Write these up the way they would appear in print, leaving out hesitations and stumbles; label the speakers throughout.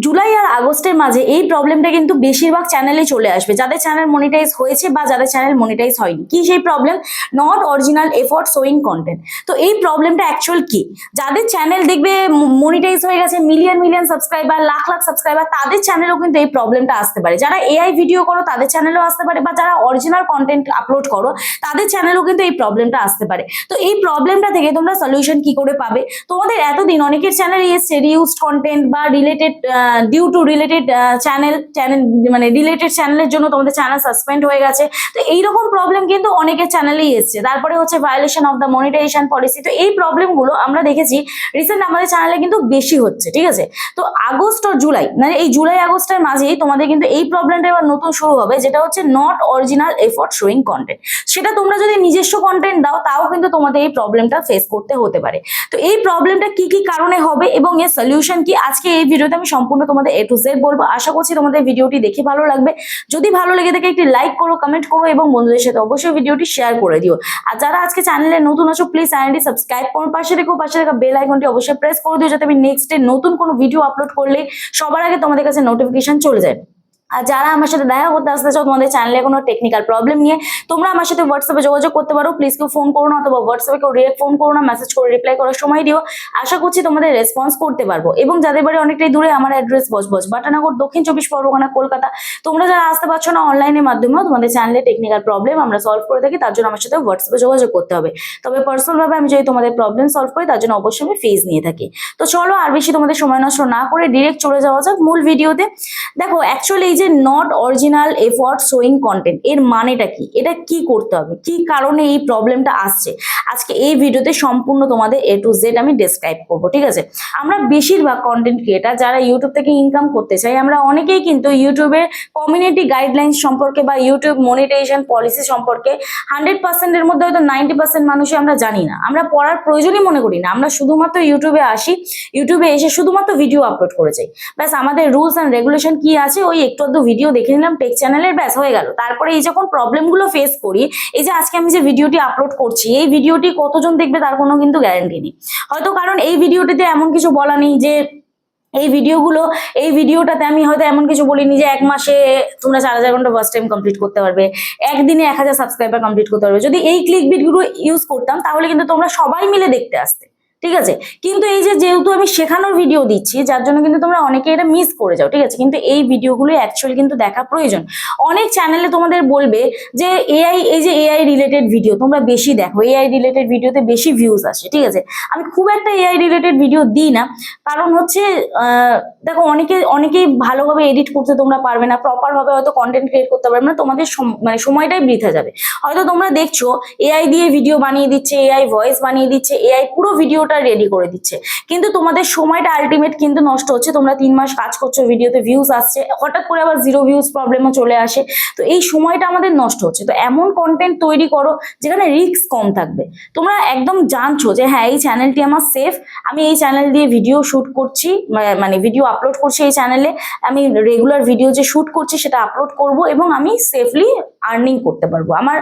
Speaker 1: জুলাই আর আগস্টের মাঝে এই প্রবলেমটা কিন্তু বেশিরভাগ চ্যানেলে চলে আসবে, যাদের চ্যানেল মনিটাইজ হয়েছে বা যাদের চ্যানেল মনিটাইজ হয়নি। কি সেই problem? Not original effort showing content. তো এই প্রবলেমটা অ্যাকচুয়াল কি? যাদের চ্যানেল দেখবে মনিটাইজ হয়ে গেছে, million million subscriber, lakh lakh subscriber, তাদের চ্যানেলেও কিন্তু এই প্রবলেমটা আসতে পারে। যারা এআই ভিডিও করো তাদের চ্যানেলেও আসতে পারে, বা যারা অরিজিনাল কন্টেন্ট আপলোড করো তাদের চ্যানেলেও কিন্তু এই প্রবলেমটা আসতে পারে। তো এই প্রবলেমটা থেকে তোমরা সলিউশন কি করে পাবে? তোমাদের এতদিন অনেকের চ্যানেল এসছে রিউজড কন্টেন্ট বা related due to related channel মানে রিলেটেড চ্যানেলের জন্য তোমাদের চ্যানেল সাসপেন্ড হয়ে গেছে। তো এইরকম প্রবলেম কিন্তু অনেকের চ্যানেলেই এসছে। তারপরে হচ্ছে violation of the monetisation policy. তো এই প্রবলেমগুলো আমরা দেখেছি রিসেন্ট আমাদের চ্যানেলে কিন্তু বেশি হচ্ছে, ঠিক আছে? তো আগস্ট ও জুলাই, মানে এই জুলাই আগস্টের মাঝেই তোমাদের কিন্তু এই প্রবলেমটা এবার নতুন শুরু হবে, যেটা হচ্ছে not original effort showing content. সেটা তোমরা যদি নিজস্ব কন্টেন্ট দাও তাও কিন্তু তোমাদের এই প্রবলেমটা ফেস করতে হতে পারে। তো এই প্রবলেমটা কি কি কারণে হবে এবং এর সলিউশন কি, আজকে এই ভিডিওতে আমি সম্পূর্ণ তোমাদের A to Z বলবো। আশা করছি তোমাদের ভিডিওটি দেখে ভালো লাগবে। যদি ভালো লেগে থাকে একটি লাইক করো, কমেন্ট করো এবং বন্ধুদের সাথে অবশ্যই ভিডিওটি শেয়ার করে দিও। আর যারা আজকে চ্যানেলে নতুন আছো প্লিজ চ্যানেলটি সাবস্ক্রাইব করো, পাশে থাকা বেল আইকনটি অবশ্যই প্রেস করে দিও, যাতে আমি নেক্সট ডে নতুন কোনো ভিডিও আপলোড করলে সবার আগে তোমাদের কাছে নোটিফিকেশন চলে যায়। আর যারা আমার সাথে দেখা করতে আসতে চাও তোমাদের চ্যানেলে কোনো টেকনিক্যাল প্রবলেম নিয়ে, তোমরা আমার সাথে হোয়াটসঅ্যাপে যোগাযোগ করতে পারো। প্লিজ কেউ ফোন করো না, অথবা হোয়াটসঅ্যাপে কেউ ডিরেক্ট ফোন করো না, মেসেজ করে রিপ্লাই করার সময় দিও। আশা করছি তোমাদের রেসপন্স করতে পারবো। এবং যাদের বাড়ি অনেকটাই দূরে, আমার অ্যাড্রেস বজবজ বাটানগর, দক্ষিণ 24 পরগনা, কলকাতা। তোমরা যারা আসতে পারছো না, অনলাইনের মাধ্যমেও তোমাদের চ্যানেলে টেকনিক্যাল প্রবলেম আমরা সলভ করে থাকি। তার জন্য আমার সাথে হোয়াটসঅ্যাপে যোগাযোগ করতে হবে। তবে পার্সোনাল ভাবে আমি যদি তোমাদের প্রবলেম সলভ করি তার জন্য অবশ্যই আমি ফিজ নিয়ে থাকি। তো চলো আর বেশি তোমাদের সময় নষ্ট না করে ডিরেক্ট চলে যাওয়া যাক মূল ভিডিওতে। দেখো অ্যাকচুয়ালি এই যে not original effort showing content, এর মানেটা কি? এটা কি করতে হবে, কি কারণে এই প্রবলেমটা আসছে, আজকে এই ভিডিওতে সম্পূর্ণ তোমাদের A to Z আমি ডেসক্রাইব করবো, ঠিক আছে? আমরা বেশিরভাগ কন্টেন্ট ক্রিয়েটার যারা ইউটিউব থেকে ইনকাম করতে চাই, আমরা অনেকেই কিন্তু ইউটিউবের কমিউনিটি গাইডলাইন্স সম্পর্কে বা ইউটিউব মনিটাইজেশন পলিসি সম্পর্কে 100% এর মধ্যে হয়তো 90% মানুষই আমরা জানি না। আমরা পড়ার প্রয়োজনই মনে করি না। আমরা শুধুমাত্র ইউটিউবে আসি, ইউটিউবে এসে শুধুমাত্র ভিডিও আপলোড করে যাই। ব্যাস আমাদের রুলস অ্যান্ড রেগুলেশন কি আছে ওই একটু আধটু ভিডিও দেখে নিলাম টেক চ্যানেলের, ব্যাস হয়ে গেল। তারপরে এই যখন প্রবলেমগুলো ফেস করি, এই যে আজকে আমি যে ভিডিওটি আপলোড করছি, এই ভিডিওটি কতজন দেখবে তার কোনো কিন্তু গ্যারান্টি নেই। হয়তো কারণ এই ভিডিওটিতে এমন কিছু বলা নেই যে এই ভিডিওটাতে আমি হয়তো এমন কিছু বলিনি যে 1 মাসে তোমরা 4000 ঘন্টা ফার্স্ট টাইম কমপ্লিট করতে পারবে, একদিনে 1000 সাবস্ক্রাইবার কমপ্লিট করতে পারবে। যদি এই ক্লিক বিটগুলো ইউজ করতাম তাহলে কিন্তু তোমরা সবাই মিলে দেখতে আসতে, ঠিক আছে? কিন্তু এই যে যেহেতু আমি শেখানোর ভিডিও দিচ্ছি, যার জন্য কিন্তু তোমরা অনেকে এটা মিস করে যাও, ঠিক আছে? কিন্তু এই ভিডিওগুলো অ্যাকচুয়ালি কিন্তু দেখা প্রয়োজন। অনেক চ্যানেলে তোমাদের বলবে যে এই যে এআই রিলেটেড ভিডিও তোমরা বেশি দেখো, এআই রিলেটেড ভিডিওতে বেশি ভিউজ আসে, ঠিক আছে? আমি খুব একটা এআই রিলেটেড ভিডিও দিই না, কারণ হচ্ছে দেখো অনেকেই ভালোভাবে এডিট করতে তোমরা পারবে না, প্রপার ভাবে হয়তো কন্টেন্ট ক্রিয়েট করতে পারবে না, তোমাদের মানে সময়টাই বৃথা যাবে। হয়তো তোমরা দেখছো এআই দিয়ে ভিডিও বানিয়ে দিচ্ছে, এআই ভয়েস বানিয়ে দিচ্ছে, এআই পুরো ভিডিওটা রেডি করে দিচ্ছে, কিন্তু তোমাদের সময়টা আলটিমেট কিন্তু নষ্ট হচ্ছে। তোমরা 3 মাস কাজ করছো, ভিডিওতে ভিউজ আসছে, হঠাৎ করে আবার 0 ভিউজ প্রবলেমও চলে আসে। তো এই সময়টা আমাদের নষ্ট হচ্ছে। তো এমন কন্টেন্ট তৈরি করো যেখানে রিস্ক কম থাকবে। তোমরা একদম জানছো যে হ্যাঁ এই চ্যানেলটি আমার সেফ, আমি এই চ্যানেল দিয়ে ভিডিও শুট করছি, মানে ভিডিও আপলোড করছি এই চ্যানেলে, আমি রেগুলার ভিডিও যে শুট করছি সেটা আপলোড করব এবং আমি সেফলি আর্নিং করতে পারবো। আমার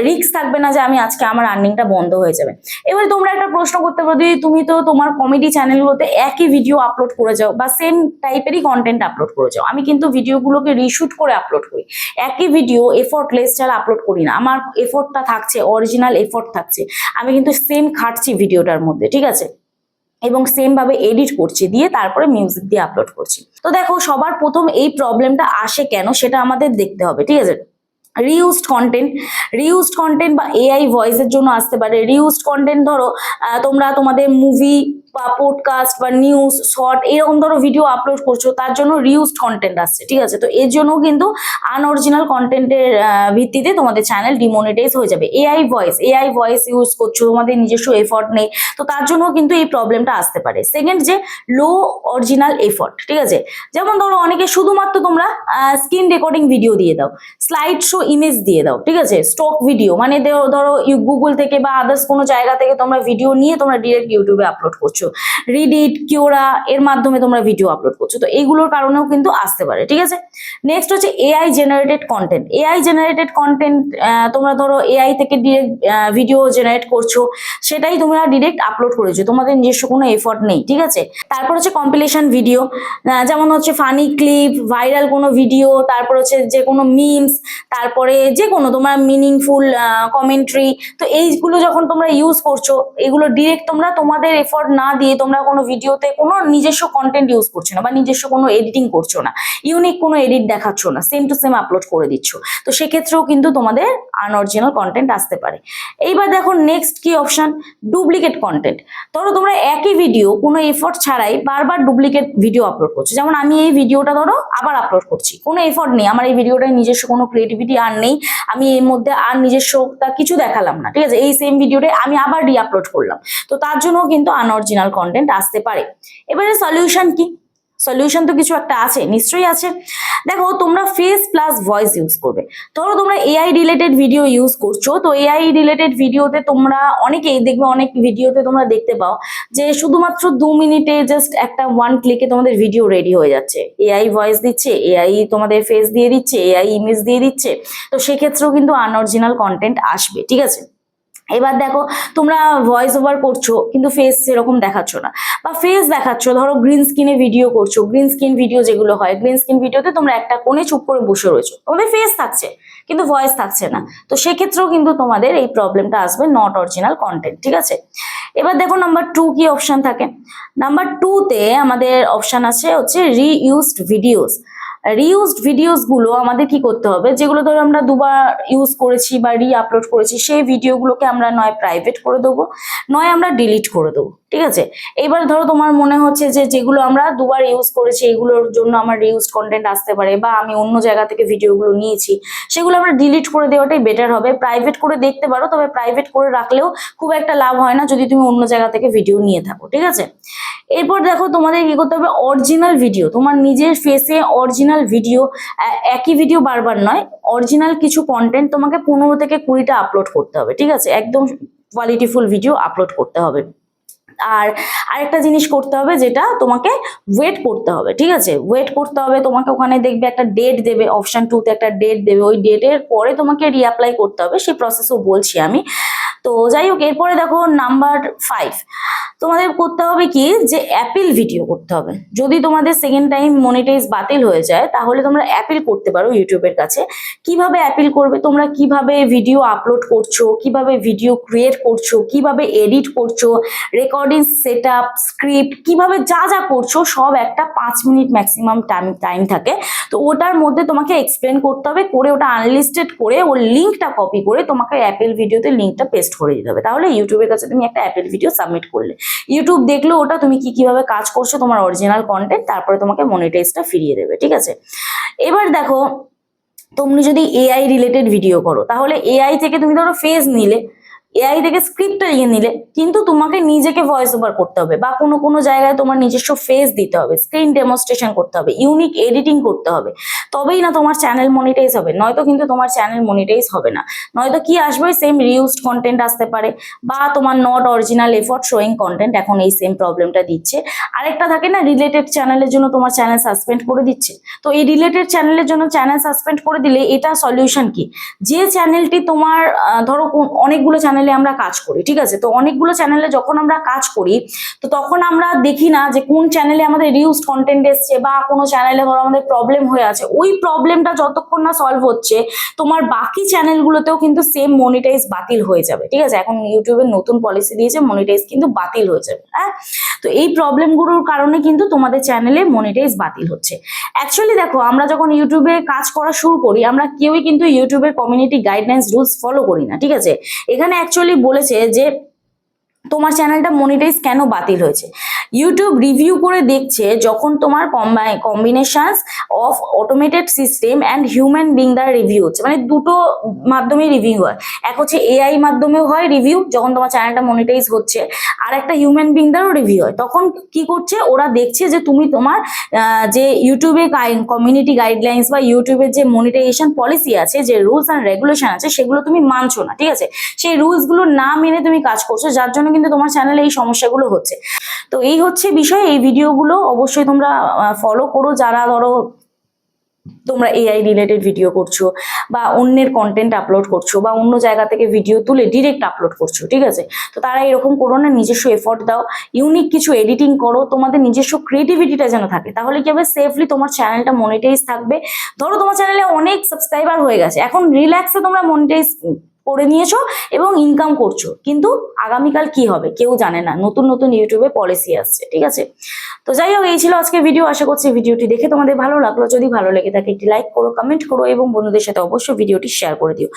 Speaker 1: রিস্ক থাকবে না যে আমি আজকে আমার আর্নিংটা বন্ধ হয়ে যাবে। এবার তোমরা একটা প্রশ্ন করতে পারো, তুমি তো তোমার কমেডি চ্যানেলগুলোতে একই ভিডিও আপলোড করে যাও বা সেম টাইপেরই কন্টেন্ট আপলোড করে যাও, আমি কিন্তু ভিডিওগুলোকে রিশুট করে আপলোড করি। একই ভিডিও এফোর্টলেস ছাড়া আপলোড করি না, আমার এফোর্টটা থাকছে, অরিজিনাল এফোর্ট থাকছে। আমি কিন্তু সেম খাটছি ভিডিওটার মধ্যে, ঠিক আছে? এবং সেম ভাবে এডিট করছি, দিয়ে তারপরে মিউজিক দিয়ে আপলোড করছি। তো দেখো সবার প্রথম এই প্রবলেমটা আসে কেন সেটা আমাদের দেখতে হবে, ঠিক আছে? রিউজড কন্টেন্ট বা এআই ভয়েসের জন্য আসতে পারে। রিউজড কন্টেন্ট ধরো তোমরা তোমাদের মুভি বা পডকাস্ট বা নিউজ শর্ট এরকম ধরো ভিডিও আপলোড করছো, তার জন্য রিউজড কন্টেন্ট আসছে, ঠিক আছে? তো এর জন্য কিন্তু আনঅরিজিনাল কন্টেন্টের ভিত্তিতে তোমাদের চ্যানেল ডিমনিটাইজ হয়ে যাবে। এআই ভয়েস ইউজ করছো, তোমাদের নিজস্ব এফোর্ট নেই, তো তার জন্য কিন্তু এই প্রবলেমটা আসতে পারে। সেকেন্ড যে লো অরিজিনাল এফোর্ট, ঠিক আছে? যেমন ধরো অনেকে শুধুমাত্র তোমরা স্ক্রিন রেকর্ডিং ভিডিও দিয়ে দাও, স্লাইড শো ইমেজ দিয়ে দাও, ঠিক আছে? স্টক ভিডিও মানে ধরো গুগল থেকে বা আদার্স কোনো জায়গা থেকে তোমরা ভিডিও নিয়ে তোমরা ডিরেক্ট ইউটিউবে আপলোড করছো, রিডিট কিওরা এর মাধ্যমে তোমরা ভিডিও আপলোড করছো। তো এইগুলোর কারণেও কিন্তু আসতে পারে, ঠিক আছে? নেক্সট হচ্ছে AI generated content. AI generated content, তোমরা ধরো এআই থেকে ডিরেক্ট ভিডিও জেনারেট করছো, সেটাই তোমরা ডিরেক্ট আপলোড করেছো, তোমাদের নিজস্ব কোনো এফর্ট নেই, ঠিক আছে। তারপর হচ্ছে কম্পিলেশন ভিডিও, যেমন হচ্ছে ফানি ক্লিপ, ভাইরাল কোনো ভিডিও, তারপর হচ্ছে যে কোনো মিমস, তারপরে যে কোনো তোমার মিনিংফুল কমেন্ট্রি। তো এইগুলো যখন তোমরা ইউজ করছো, এগুলো ডিরেক্ট তোমরা তোমাদের এফর্ট না দিয়ে তোমরা কোনো ভিডিওতে কোনো নিজস্ব কন্টেন্ট ইউজ করছো না বা নিজস্ব কোনো এডিটিং করছো না, ইউনিক কোনো এডিট দেখাচ্ছ না, সেম টু সেম আপলোড করে দিচ্ছ, তো সেক্ষেত্রেও কিন্তু তোমাদের আনঅরিজিনাল কন্টেন্ট আসতে পারে। এইবার দেখো নেক্সট কি অপশন, ডুপ্লিকেট কন্টেন্ট। ধরো তোমরা একই ভিডিও কোনো এফর্ট ছাড়াই বারবার ডুপ্লিকেট ভিডিও আপলোড করছো, যেমন আমি এই ভিডিওটা ধরো আবার আপলোড করছি, কোনো এফর্ট নেই, আমার এই ভিডিওটায় নিজস্ব কোনো ক্রিয়েটিভিটি আর নেই, আমি এর মধ্যে আর নিজস্বতা কিছু দেখালাম না, ঠিক আছে, এই সেম ভিডিওটাই আমি আবার রিআপলোড করলাম, তো তার জন্য কিন্তু আনঅরিজিনাল কন্টেন্ট আসতে পারে। এবারে সলিউশন কি, সলিউশন তো কিছু একটা আছে, নিশ্চয়ই আছে। দেখো তোমরা ফেস প্লাস ভয়েস ইউজ করবে। ধরো তোমরা এআই রিলেটেড ভিডিও ইউজ করছো, তো এআই রিলেটেড ভিডিওতে তোমরা অনেকেই দেখবে, অনেক ভিডিওতে তোমরা দেখতে পাও যে শুধুমাত্র 2 মিনিটে জাস্ট একটা 1 ক্লিকে তোমাদের ভিডিও রেডি হয়ে যাচ্ছে, এআই ভয়েস দিচ্ছে, এআই তোমাদের ফেস দিয়ে দিচ্ছে, এআই ইমেজ দিয়ে দিচ্ছে, তো সেক্ষেত্রেও কিন্তু আনঅরিজিনাল কন্টেন্ট আসবে, ঠিক আছে। এবার দেখো তোমরা ভয়েস ওভার করছো কিন্তু ফেস সেরকম দেখাচ্ছ না, বা ফেস দেখাচ্ছ, ধরো গ্রিন স্ক্রিনে ভিডিও করছো, গ্রিন স্ক্রিন ভিডিও যেগুলো হয়, গ্রিন স্ক্রিন ভিডিওতে তোমরা একটা কোণে চুপ করে বসে রয়েছো, তোমাদের ফেস থাকছে কিন্তু ভয়েস থাকছে না, তো সেক্ষেত্রেও কিন্তু তোমাদের এই প্রবলেমটা আসবে, নট অরিজিনাল কন্টেন্ট, ঠিক আছে। এবার দেখো নাম্বার 2 কি অপশন থাকে। নাম্বার 2-তে আমাদের অপশন আছে হচ্ছে রিইউজড ভিডিওস। রিউজড ভিডিওস গুলো আমাদের কি করতে হবে, যেগুলো ধরো আমরা দুবার ইউজ করেছি বা আপলোড করেছি, সেই ভিডিওগুলোকে আমরা নয় প্রাইভেট করে দেবো, নয় আমরা ডিলিট করে দেবো, ঠিক আছে। এবার ধরো তোমার মনে হচ্ছে যে যেগুলো আমরা দুবার ইউজ করেছি এগুলোর জন্য আমার রিউজড কন্টেন্ট আসতে পারে, বা আমি অন্য জায়গা থেকে ভিডিওগুলো নিয়েছি, সেগুলো আমরা ডিলিট করে দেওয়াটাই বেটার হবে। প্রাইভেট করে দেখতে পারো, তবে প্রাইভেট করে রাখলেও খুব একটা লাভ হয় না যদি তুমি অন্য জায়গা থেকে ভিডিও নিয়ে থাকো, ঠিক আছে। এরপর দেখো তোমাদের কি করতে হবে, অরিজিনাল ভিডিও, তোমার নিজের ফেসে অরিজিনাল ভিডিও, একই ভিডিও বারবার নয়, অরিজিনাল কিছু কন্টেন্ট তোমাকে 15 থেকে 20টা আপলোড করতে হবে, ঠিক আছে, একদম কোয়ালিটিফুল ভিডিও আপলোড করতে হবে। আর আরেকটা জিনিস করতে হবে, যেটা তোমাকে ওয়েট করতে হবে, ঠিক আছে, ওয়েট করতে হবে, তোমাকে ওখানে দেখবে একটা ডেট দেবে, অপশন 2-তে একটা ডেট দেবে, ওই ডেটের পরে তোমাকে রিঅ্যাপ্লাই করতে হবে, সেই প্রসেসও বলছি আমি। তো যাই হোক, এরপরে দেখো নাম্বার 5, তোমাদের করতে হবে কি, যে অ্যাপিল ভিডিও করতে হবে। যদি তোমাদের সেকেন্ড টাইম মনিটাইজ বাতিল হয়ে যায়, তাহলে তোমরা অ্যাপিল করতে পারো ইউটিউবের কাছে। কিভাবে অ্যাপিল করবে, তোমরা কিভাবে ভিডিও আপলোড করছো, কিভাবে ভিডিও ক্রিয়েট করছো, কিভাবে এডিট করছো, রেকর্ডিং সেটআপ, স্ক্রিপ্ট, কিভাবে যা যা করছো সব একটা 5 মিনিট ম্যাক্সিমাম টাইম থাকে, তো ওটার মধ্যে তোমাকে এক্সপ্লেন করতে হবে, করে ওটা আনলিস্টেড করে ওর লিঙ্কটা কপি করে তোমাকে অ্যাপেল ভিডিওতে লিঙ্কটা পেস্ট করে দিতে হবে, তাহলে ইউটিউবের কাছে তুমি একটা অ্যাপেল ভিডিও সাবমিট করলে, ইউটিউব দেখলো ওটা তুমি কিভাবে কাজ করছো, তোমার অরিজিনাল কন্টেন্ট, তারপরে তোমাকে মনিটাইজটা ফিরিয়ে দেবে, ঠিক আছে। এবার দেখো তুমি যদি এআই রিলেটেড ভিডিও করো, তাহলে এআই থেকে তুমি ধরো ফেস নিলে, এআই থেকে স্ক্রিপ্টটা নিলে, কিন্তু তোমাকে নিজেকে ভয়েস ওভার করতে হবে, বা কোনো কোনো জায়গায় তোমার নিজস্ব ফেস দিতে হবে, স্ক্রিন ডেমনস্ট্রেশন করতে হবে, ইউনিক এডিটিং করতে হবে, তবেই না তোমার চ্যানেল মনিটাইজ হবে, নয়তো কিন্তু তোমার চ্যানেল মনিটাইজ হবে না। নয়তো কি আসবে, সেম রিউজড কন্টেন্ট আসতে পারে, বা তোমার not original effort showing content এখন এই সেম প্রবলেমটা দিচ্ছে। আরেকটা থাকে না, রিলেটেড চ্যানেলের জন্য তোমার চ্যানেল সাসপেন্ড করে দিচ্ছে, তো এই রিলেটেড চ্যানেলের জন্য চ্যানেল সাসপেন্ড করে দিলে এটা সলিউশন কি, যে চ্যানেলটি তোমার ধরো অনেকগুলো চ্যানেলে আমরা কাজ করি, ঠিক আছে, তো অনেকগুলো চ্যানেলে যখন আমরা কাজ করি, তো তখন আমরা দেখি না যে কোন চ্যানেলে আমাদের রিউজড কন্টেন্ট এসছে, বা কোনো চ্যানেলে ধরো আমাদের প্রবলেম হয়ে আছে, ওই প্রবলেমটা যতক্ষণ না সলভ হচ্ছে তোমার বাকি চ্যানেলগুলোতেও কিন্তু সেম মনিটাইজ বাতিল হয়ে যাবে, ঠিক আছে। এখন ইউটিউবের নতুন পলিসি দিয়েছে, মনিটাইজ কিন্তু বাতিল হয়ে যাবে, হ্যাঁ। তো এই প্রবলেমগুলোর কারণে কিন্তু তোমাদের চ্যানেলে মনিটাইজ বাতিল হচ্ছে। অ্যাকচুয়ালি দেখো, আমরা যখন ইউটিউবে কাজ করা শুরু করি, আমরা কেউই কিন্তু ইউটিউবের কমিউনিটি গাইডলাইন্স রুলস ফলো করি না, ঠিক আছে। এখানে অ্যাকচুয়ালি বলেছে যে তোমার চ্যানেলটা মনিটাইজ কেন বাতিল হয়েছে, ইউটিউব রিভিউ করে দেখছে যখন তোমার combinations of automated system and human being the review হচ্ছে, মানে দুটো মাধ্যমে রিভিউ হয়, এক হচ্ছে এআই মাধ্যমেও হয় রিভিউ যখন তোমার চ্যানেলটা মনিটাইজ হচ্ছে, আর একটা হিউম্যান বিং দ্যারও রিভিউ হয়। তখন কি করছে, ওরা দেখছে যে তুমি তোমার যে ইউটিউবের কমিউনিটি গাইডলাইন্স বা ইউটিউবের যে মনিটাইজেশন পলিসি আছে, যে রুলস অ্যান্ড রেগুলেশন আছে, সেগুলো তুমি মানছো না, ঠিক আছে, সেই রুলসগুলো না মেনে তুমি কাজ করছো, যার জন্য কিন্তু তোমার চ্যানেলে এই সমস্যাগুলো হচ্ছে। তো এই হচ্ছে বিষয়, এই ভিডিওগুলো অবশ্যই তোমরা ফলো করো, যারা ধরো তোমরা এআই রিলেটেড ভিডিও করছো বা অন্যের কন্টেন্ট আপলোড করছো বা অন্য জায়গা থেকে ভিডিও তুলে ডিরেক্ট আপলোড করছো, ঠিক আছে? তো তারা এরকম করো না, নিজস্ব এফোর্ট দাও, ইউনিক কিছু এডিটিং করো, তোমাদের নিজস্ব ক্রিয়েটিভিটিটা যেন থাকে, তাহলে কি হবে, সেফলি তোমার চ্যানেলটা মনিটাইজ থাকবে। ধরো তোমার চ্যানেলে অনেক সাবস্ক্রাইবার হয়ে গেছে, এখন রিল্যাক্সে তোমরা মনিটাইজ করে নিয়েছো এবং ইনকাম করছো, কিন্তু আগামীকাল কি হবে কেউ জানে না, নতুন নতুন ইউটিউবে পলিসি আসছে, ঠিক আছে? তো যাই হোক, এই ছিল আজকে ভিডিও। আশা করছি ভিডিওটি দেখে তোমাদের ভালো লাগলো। যদি ভালো লেগে থাকে একটি লাইক করো, কমেন্ট করো এবং বন্ধুদের সাথে অবশ্যই ভিডিওটি শেয়ার করে দিও।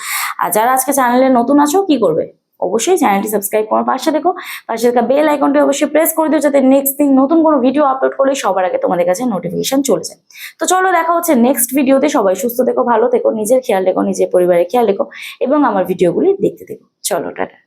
Speaker 1: আর যারা আজকে চ্যানেলে নতুন আছো কি করবে, অবশ্যই চ্যানেলটি সাবস্ক্রাইব করো, পাশে দেখো, পাশে থাকা বেল আইকনটি অবশ্যই প্রেস করে দিও, যাতে নেক্সট দিন নতুন কোনো ভিডিও আপলোড করলে সবার আগে তোমাদের কাছে নোটিফিকেশন চলে যায়। তো চলো, দেখা হচ্ছে নেক্সট ভিডিওতে। সবাই সুস্থ থেকো, ভালো থেকো, নিজের খেয়াল রেখো, নিজের পরিবারের খেয়াল রেখো এবং আমার ভিডিওগুলি দেখতে থেকো। চলো, টাটা।